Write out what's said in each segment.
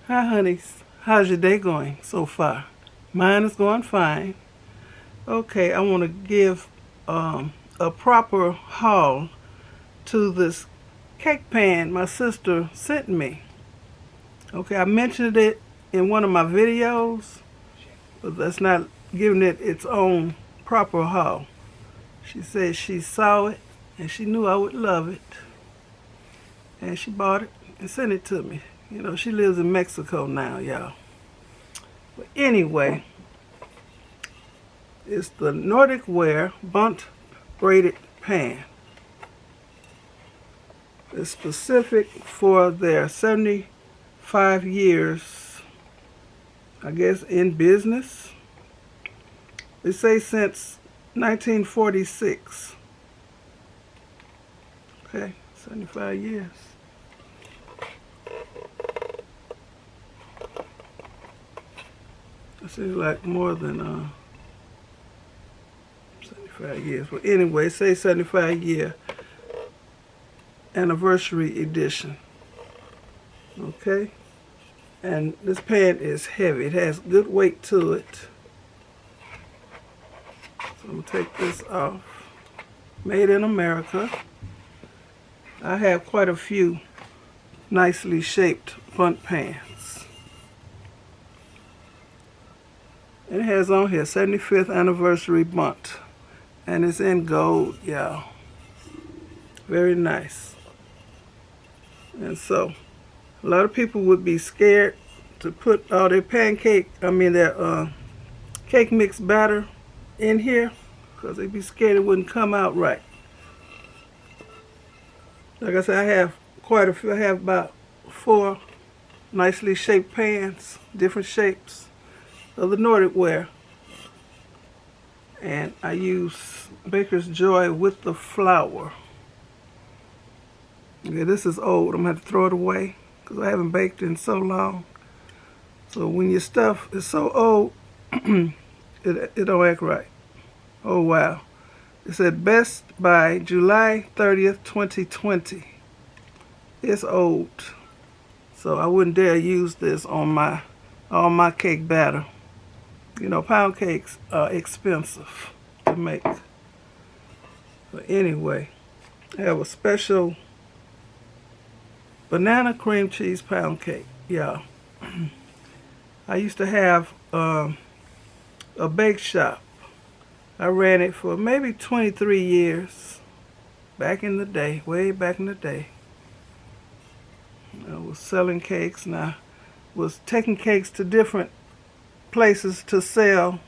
Hi, honeys. How's your day going so far? Mine is going fine. Okay, I want to give a proper haul to this cake pan my sister sent me. Okay, I mentioned it in one of my videos, but that's not giving it its own proper haul. She said she saw it and she knew I would love it. And she bought it and sent it to me. You know, she lives in Mexico now, y'all. But anyway, it's the Nordic Ware BRAIDED braided pan. It's specific for their 75 years, I guess, in business. They say since 1946. Okay, 75 years. It seems like more than 75 years. But anyway, say 75 year anniversary edition. Okay? And this pan is heavy. It has good weight to it. So I'm going to take this off. Made in America. I have quite a few nicely shaped bundt pans. And it has on here 75th anniversary bundt. And it's in gold, y'all. Very nice. And so, a lot of people would be scared to put all their their cake mix batter in here because they'd be scared it wouldn't come out right. Like I said, I have quite a few. I have about 4 nicely shaped pans, different shapes of the Nordic Ware. And I use Baker's Joy with the flour. Okay, this is old. I'm going to have to throw it away because I haven't baked in so long. So when your stuff is so old, it don't act right. Oh, wow. It said best by July 30th, 2020. It's old. So I wouldn't dare use this on all my cake batter. You know, pound cakes are expensive to make. But anyway, I have a special banana cream cheese pound cake. Yeah. I used to have a bake shop. I ran it for maybe 23 years. Back in the day, way back in the day. I was selling cakes and I was taking cakes to different places to sell.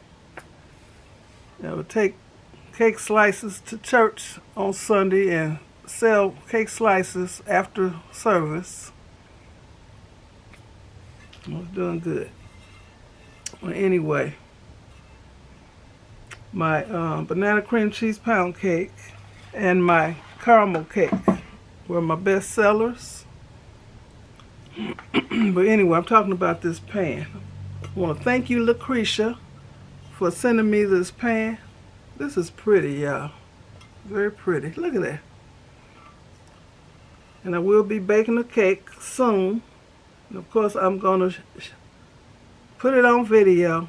I would take cake slices to church on Sunday and sell cake slices after service. I was doing good. Well, anyway, my banana cream cheese pound cake and my caramel cake were my best sellers. But anyway, I'm talking about this pan. I want to thank you, Lucretia, for sending me this pan. This is pretty, y'all. Very pretty. Look at that. And I will be baking a cake soon. And of course, I'm going to put it on video.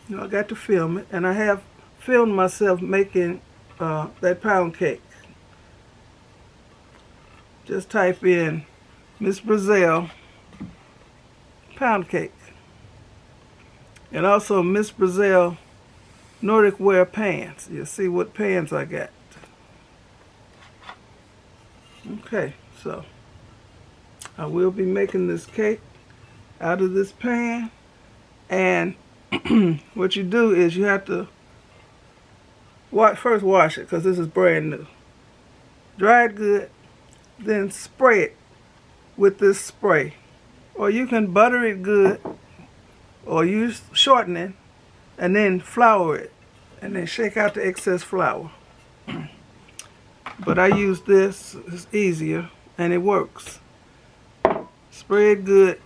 You know, I got to film it. And I have filmed myself making that pound cake. Just type in MzBrazell pound cake. And also MzBrazell Nordic Ware pans. You'll see what pans I got. Okay, so I will be making this cake out of this pan. And what you do is you have to first wash it because this is brand new. Dry it good, then spray it with this spray. Or you can butter it good or use shortening and then flour it and then shake out the excess flour. But I use this, it's easier and it works. Spray it good,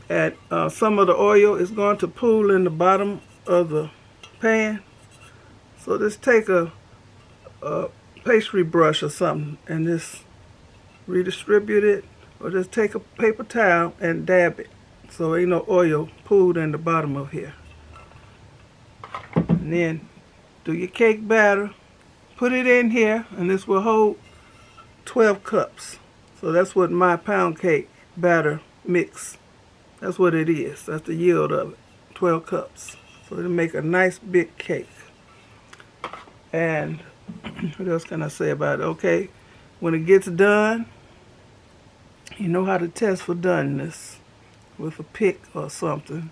and some of the oil is going to pool in the bottom of the pan. So just take a pastry brush or something and just redistribute it, or just take a paper towel and dab it so ain't no oil pooled in the bottom of here. And then do your cake batter, put it in here, and this will hold 12 cups. So that's what my pound cake batter mix, that's what it is. That's the yield of it, 12 cups. So it'll make a nice big cake. And what else can I say about it? Okay, when it gets done, you know how to test for doneness with a pick or something.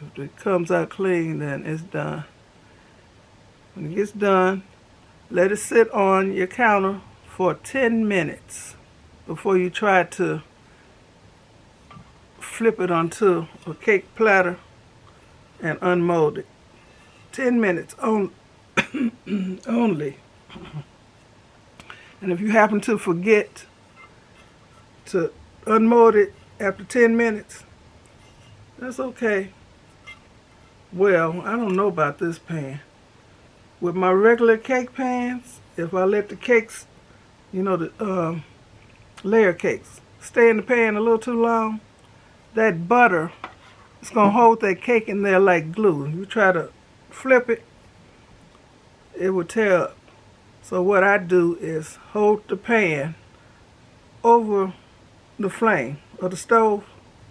If it comes out clean, then it's done. When it gets done, let it sit on your counter for 10 minutes before you try to flip it onto a cake platter and unmold it. 10 minutes only. And if you happen to forget to unmold it after 10 minutes, that's okay. Well, I don't know about this pan. With my regular cake pans, if I let the cakes, you know, the layer cakes, stay in the pan a little too long, that butter is going to hold that cake in there like glue. You try to flip it, it will tear up. So what I do is hold the pan over the flame of the stove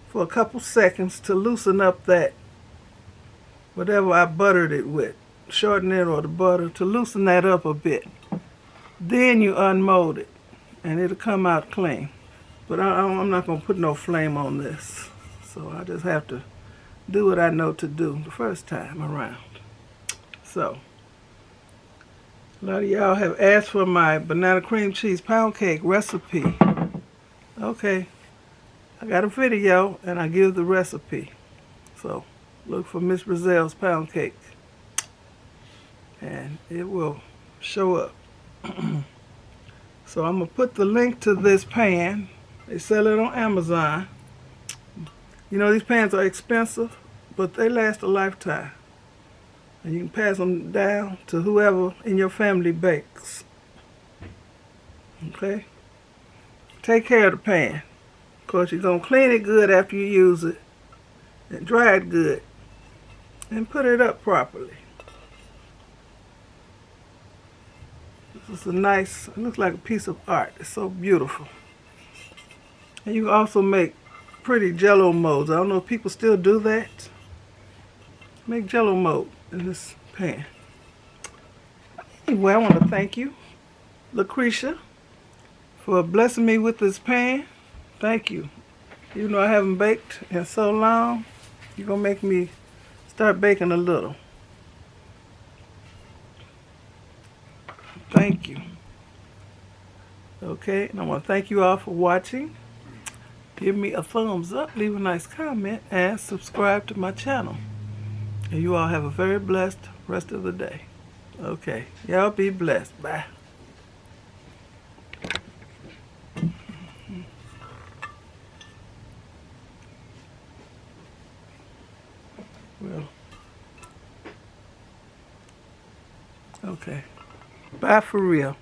for a couple seconds to loosen up that whatever I buttered it with, shorten it or the butter, to loosen that up a bit. Then you unmold it and it'll come out clean. But I'm not going to put no flame on this. So I just have to do what I know to do the first time around. So a lot of y'all have asked for my banana cream cheese pound cake recipe. Okay, I got a video and I give the recipe. So look for MzBrazell's pound cake and it will show up. So I'm going to put the link to this pan. They sell it on Amazon. You know, these pans are expensive, but they last a lifetime. And you can pass them down to whoever in your family bakes. Okay? Take care of the pan. Of course, you're going to clean it good after you use it. And dry it good. And put it up properly. This is a nice, it looks like a piece of art. It's so beautiful. And you can also make pretty jello molds. I don't know if people still do that. Make jello mold in this pan. Anyway, I want to thank you, Lucretia, for blessing me with this pan. Thank you. Even though I haven't baked in so long, you're going to make me start baking a little. Thank you. Okay, and I want to thank you all for watching. Give me a thumbs up, leave a nice comment, and subscribe to my channel. And you all have a very blessed rest of the day. Okay, y'all be blessed. Bye. Well, okay. Bye for real.